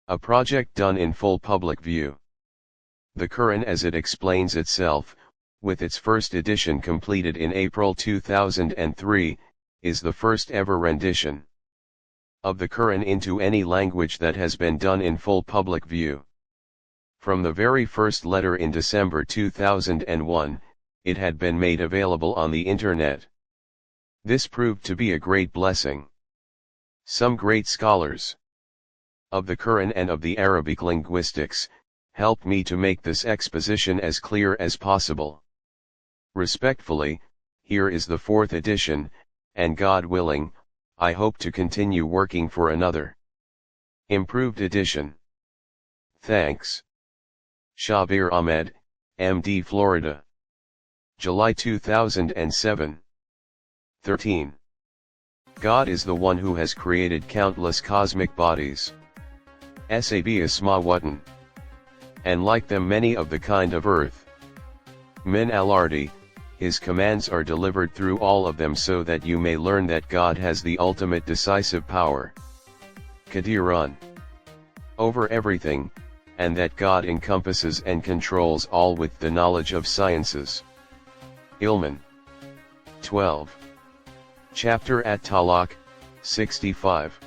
A project done in full public view. The Qur'an as it explains itself, with its first edition completed in April 2003, is the first ever rendition of the Qur'an into any language that has been done in full public view. From the very first letter in December 2001, it had been made available on the internet. This proved to be a great blessing. Some great scholars of the Qur'an and of the Arabic linguistics helped me to make this exposition as clear as possible. Respectfully, here is the fourth edition, and God willing, I hope to continue working for another improved edition. Thanks. Shabbir Ahmed, MD, Florida. July 2007. 13. God is the one who has created countless cosmic bodies. Sab Ismawatan. And like them many of the kind of earth. Min al-Ardi, his commands are delivered through all of them so that you may learn that God has the ultimate decisive power. Qadiran. Over everything, and that God encompasses and controls all with the knowledge of sciences. Ilman. 12. Chapter At-Talaq, 65.